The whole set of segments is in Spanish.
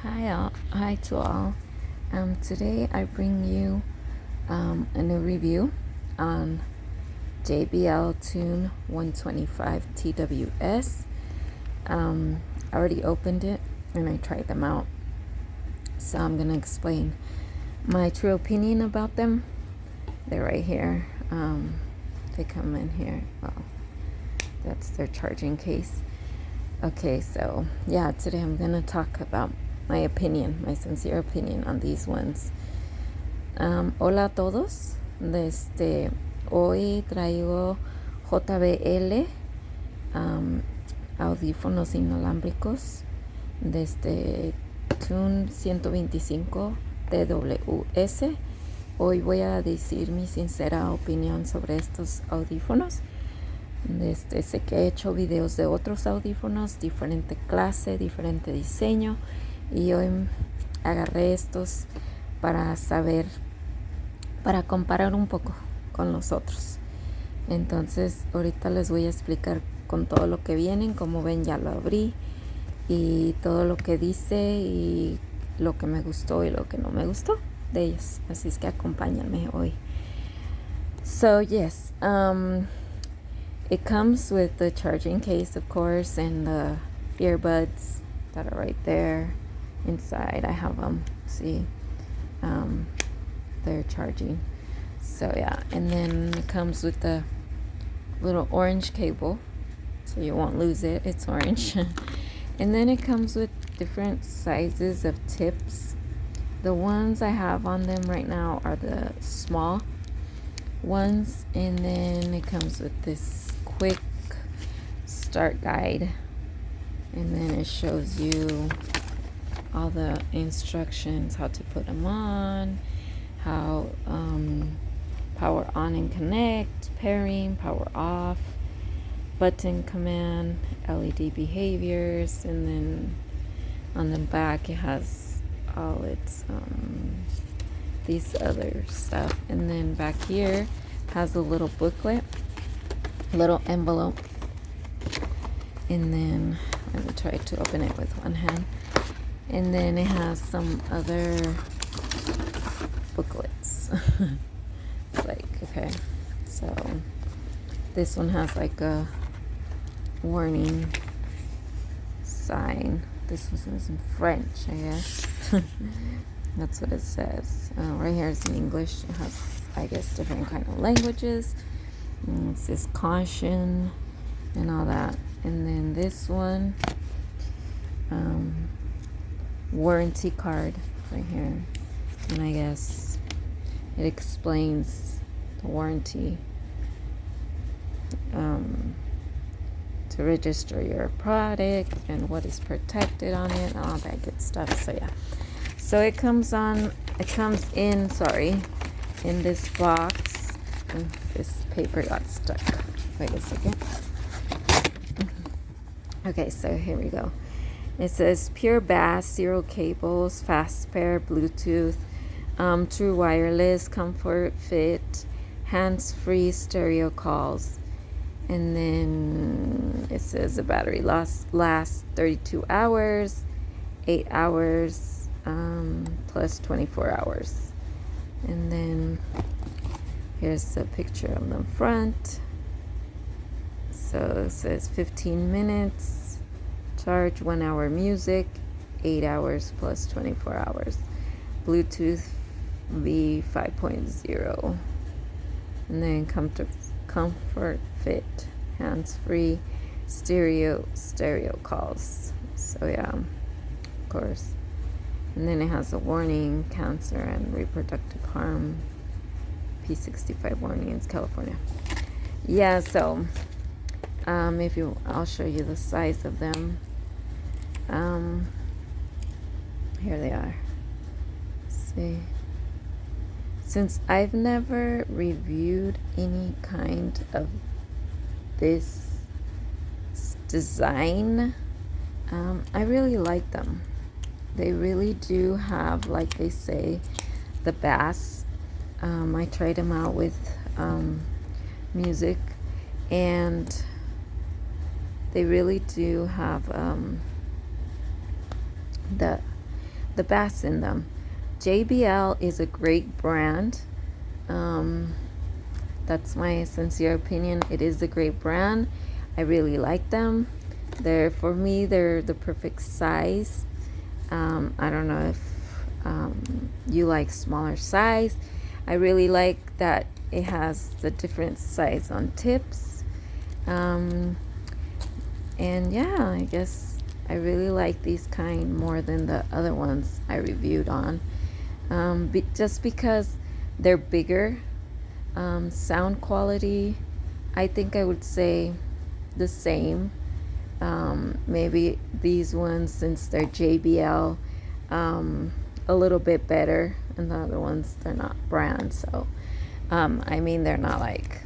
Hi to all. Today I bring you a new review on JBL Tune 125 TWS. I already opened it and I tried them out, so I'm gonna explain my true opinion about them. They're right here. They come in here. Well, that's their charging case. Okay, so yeah, today I'm gonna talk about my opinion, my sincere opinion on these ones. Hola a todos. Hoy traigo JBL audífonos inalámbricos desde Tune 125 TWS. Hoy voy a decir mi sincera opinión sobre estos audífonos. Sé que he hecho videos de otros audífonos, diferente clase, diferente diseño, y hoy agarré estos para saber, para comparar un poco con los otros. Entonces ahorita les voy a explicar con todo lo que vienen. Como ven, ya lo abrí y todo lo que dice y lo que me gustó y lo que no me gustó de ellos. Así es que acompáñenme hoy. So yes, it comes with the charging case, of course, and the earbuds that are right there inside. I have them. See, they're charging. So yeah, and then it comes with the little orange cable, so you won't lose it. It's orange. And then it comes with different sizes of tips. The ones I have on them right now are the small ones, and then it comes with this quick start guide, and then it shows you all the instructions, how to put them on, how power on and connect, pairing, power off, button command, LED behaviors, and then on the back it has all its these other stuff. And then back here has a little booklet, little envelope, and then let me try to open it with one hand. And then it has some other booklets. It's like, okay, so this one has like a warning sign. This one is in French, I guess. That's what it says. Right here is in English. It has, I guess, different kind of languages. It says caution and all that. And then this one, warranty card right here. And I guess it explains the warranty, to register your product and what is protected on it and all that good stuff. So yeah, so it comes in this box. This paper got stuck. Wait a second. Okay, so here we go. It says pure bass, zero cables, fast pair, Bluetooth, true wireless, comfort fit, hands-free stereo calls. And then it says the battery lasts 32 hours, 8 hours, plus 24 hours. And then here's a picture of the front. So it says 15 minutes, charge, 1 hour music, 8 hours plus 24 hours. Bluetooth V 5.0. And then comfort fit, hands-free, stereo calls. So yeah, of course. And then it has a warning, cancer and reproductive harm, P65 warnings, California. Yeah, so I'll show you the size of them. Here they are. See, since I've never reviewed any kind of this design, I really like them. They really do have, like they say, the bass. I tried them out with music, and they really do have the the bass in them. JBL is a great brand. That's my sincere opinion. It is a great brand. I really like them. For me, they're the perfect size. I don't know if you like smaller size. I really like that it has the different size on tips. And yeah, I guess I really like these kind more than the other ones I reviewed on. Just because they're bigger. Sound quality, I think I would say the same. Maybe these ones, since they're JBL, a little bit better, and the other ones, they're not brand. So I mean, they're not like,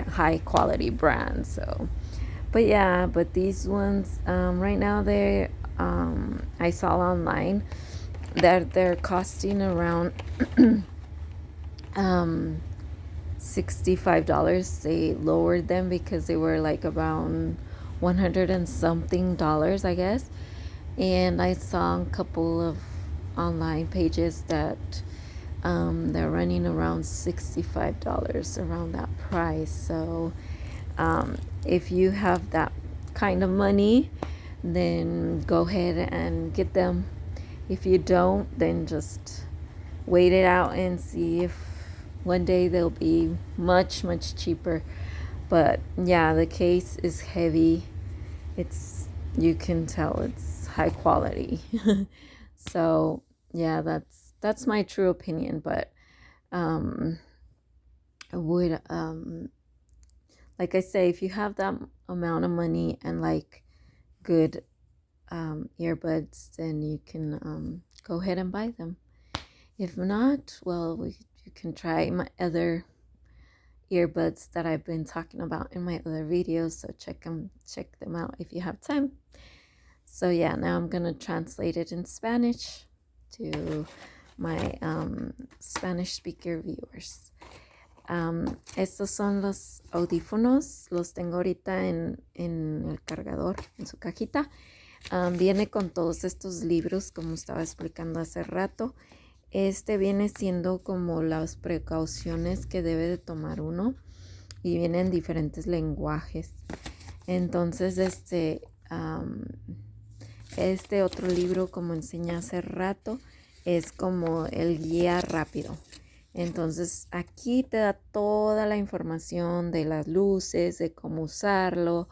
high quality brands. So but yeah, but these ones, right now, they I saw online that they're costing around $65. They lowered them because they were like around 100 and something dollars, I guess. And I saw a couple of online pages that they're running around $65, around that price. So if you have that kind of money, then go ahead and get them. If you don't, then just wait it out and see if one day they'll be much, much cheaper. But yeah, the case is heavy. You can tell it's high quality. So yeah, that's my true opinion. But I would like I say, if you have that amount of money and like good earbuds, then you can go ahead and buy them. If not, well, you can try my other earbuds that I've been talking about in my other videos. So check them out if you have time. So yeah, now I'm gonna translate it in Spanish to my Spanish speaker viewers. Estos son los audífonos, los tengo ahorita en el cargador, en su cajita. Viene con todos estos libros, como estaba explicando hace rato. Este viene siendo como las precauciones que debe de tomar uno, y viene en diferentes lenguajes. Entonces este otro libro, como enseñé hace rato, es como el guía rápido. Entonces aquí te da toda la información de las luces, de cómo usarlo,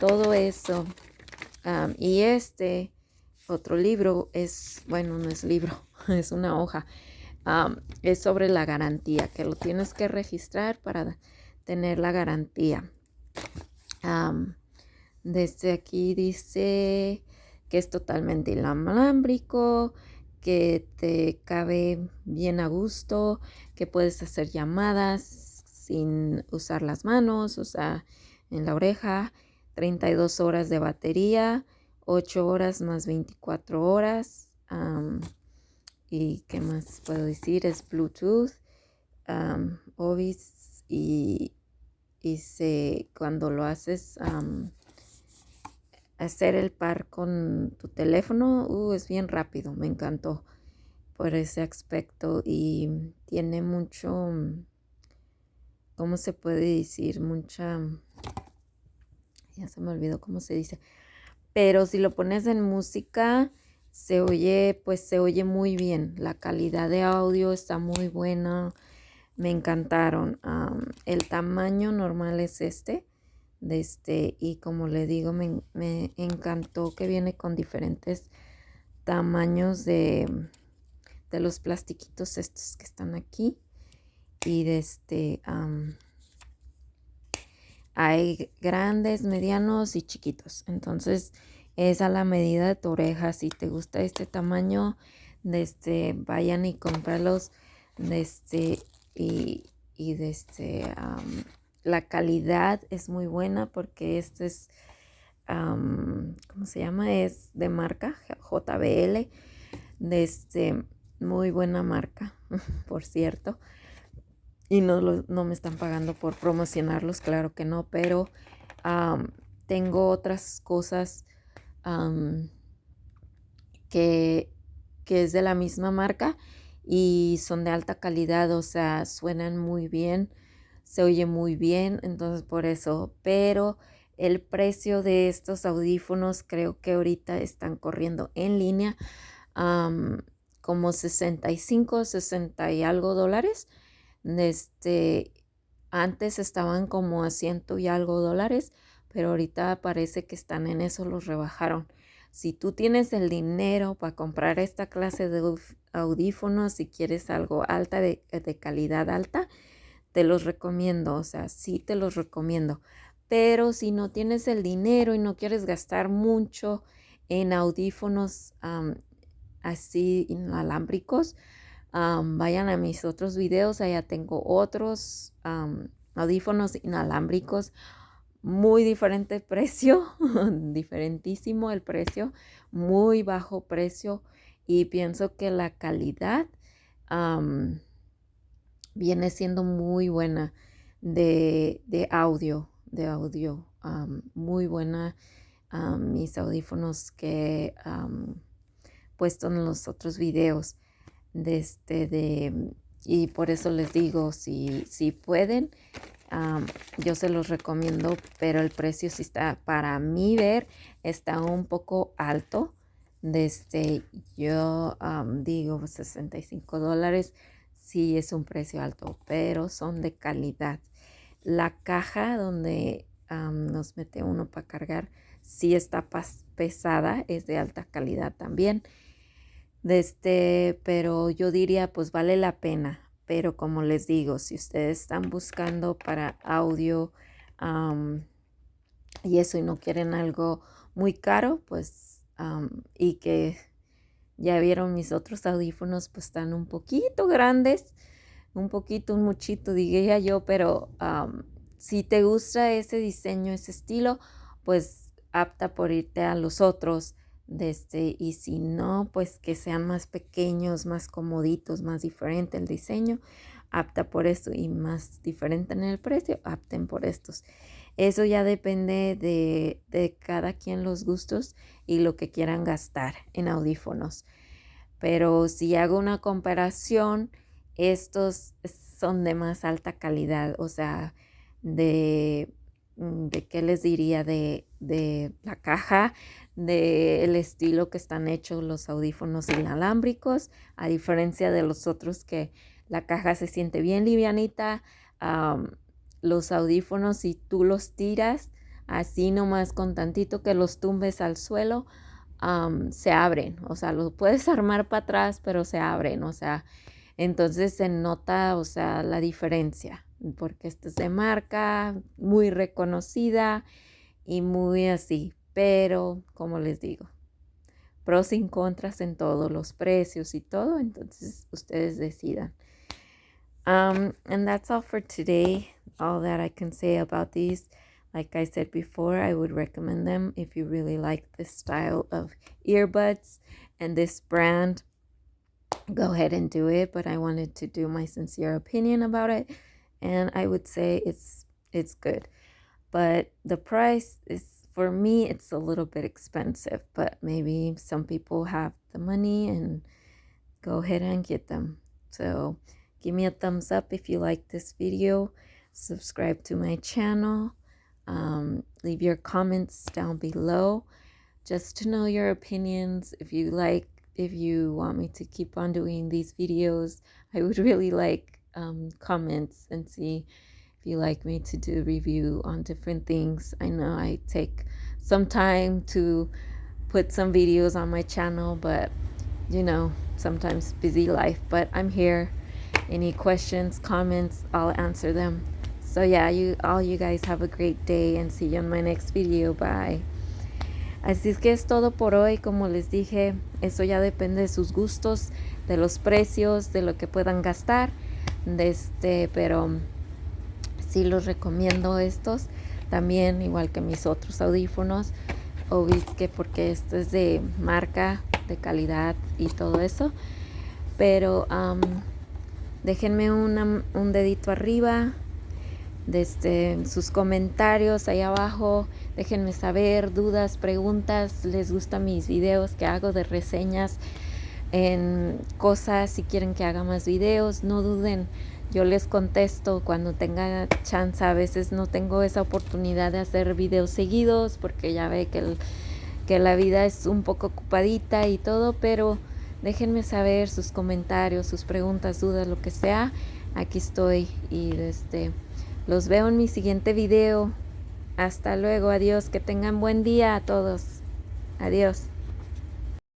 todo eso. Y este otro libro bueno, no es libro, es una hoja. Es sobre la garantía, que lo tienes que registrar para tener la garantía. Desde aquí dice que es totalmente inalámbrico, que te cabe bien a gusto, que puedes hacer llamadas sin usar las manos, o sea, en la oreja. 32 horas de batería, 8 horas más 24 horas. ¿Y qué más puedo decir? Es Bluetooth, Obis, y cuando lo haces, hacer el par con tu teléfono, es bien rápido. Me encantó por ese aspecto, y tiene mucho, ¿cómo se puede decir? Ya se me olvidó cómo se dice. Pero si lo pones en música, se oye muy bien. La calidad de audio está muy buena. Me encantaron. El tamaño normal es y como le digo, me encantó que viene con diferentes tamaños de los plastiquitos estos que están aquí. Y hay grandes, medianos y chiquitos. Entonces es a la medida de tu oreja. Si te gusta este tamaño, vayan y cómpralos. La calidad es muy buena, porque este es, ¿cómo se llama? Es de marca JBL. Muy buena marca, por cierto. Y no me están pagando por promocionarlos, claro que no, pero tengo otras cosas que que es de la misma marca y son de alta calidad, o sea, suenan muy bien, se oye muy bien, entonces por eso, pero el precio de estos audífonos creo que ahorita están corriendo en línea como 65, 60 y algo dólares. Antes estaban como a ciento y algo dólares, pero ahorita parece que están en eso, los rebajaron. Si tú tienes el dinero para comprar esta clase de audífonos, si quieres algo alta, de calidad alta, te los recomiendo, o sea, sí te los recomiendo. Pero si no tienes el dinero y no quieres gastar mucho en audífonos así inalámbricos, vayan a mis otros videos, allá tengo otros audífonos inalámbricos, muy diferente precio, diferentísimo el precio, muy bajo precio y pienso que la calidad viene siendo muy buena de audio, muy buena. Mis audífonos que puesto en los otros videos y por eso les digo, si pueden, yo se los recomiendo, pero el precio sí está, para mí ver, está un poco alto. Yo digo $65, sí es un precio alto, pero son de calidad. La caja donde nos mete uno para cargar, sí está pesada, es de alta calidad también. Pero yo diría, pues vale la pena. Pero como les digo, si ustedes están buscando para audio y eso y no quieren algo muy caro, pues y que ya vieron mis otros audífonos, pues están un poquito grandes, un muchito, diría yo, pero si te gusta ese diseño, ese estilo, pues apta por irte a los otros. Y si no, pues que sean más pequeños, más comoditos, más diferente el diseño, apta por esto, y más diferente en el precio, apten por estos. Eso ya depende de cada quien, los gustos y lo que quieran gastar en audífonos. Pero si hago una comparación, estos son de más alta calidad, o sea, ¿de qué les diría? De la caja, del estilo que están hechos los audífonos inalámbricos, a diferencia de los otros que la caja se siente bien livianita. Los audífonos, si tú los tiras así nomás con tantito que los tumbes al suelo, se abren, o sea, los puedes armar para atrás, pero se abren, o sea, entonces se nota, o sea, la diferencia, porque esta es de marca, muy reconocida y muy así, pero como les digo, pros y contras en todos los precios y todo, entonces ustedes decidan. And that's all for today, all that I can say about these. Like I said before, I would recommend them if you really like this style of earbuds and this brand. Go ahead and do it, but I wanted to do my sincere opinion about it, and I would say it's good. But the price is, for me, it's a little bit expensive, but maybe some people have the money and go ahead and get them. So give me a thumbs up if you like this video. Subscribe to my channel. Leave your comments down below just to know your opinions. If you want me to keep on doing these videos, I would really like comments and see if you like me to do review on different things. I know I take some time to put some videos on my channel, but you know, sometimes busy life, but I'm here. Any questions, comments, I'll answer them. So yeah, all you guys have a great day and see you on my next video. Bye. Así es que es todo por hoy. Como les dije, eso ya depende de sus gustos, de los precios, de lo que puedan gastar. Pero sí los recomiendo estos. También, igual que mis otros audífonos. Obvio que porque esto es de marca, de calidad y todo eso. Pero déjenme un dedito arriba. Sus comentarios ahí abajo, déjenme saber dudas, preguntas, les gustan mis videos que hago de reseñas en cosas, si quieren que haga más videos, no duden. Yo les contesto cuando tenga chance. A veces no tengo esa oportunidad de hacer videos seguidos porque ya ve que la vida es un poco ocupadita y todo, pero déjenme saber sus comentarios, sus preguntas, dudas, lo que sea. Aquí estoy y los veo en mi siguiente video. Hasta luego, adiós, que tengan buen día a todos. Adiós.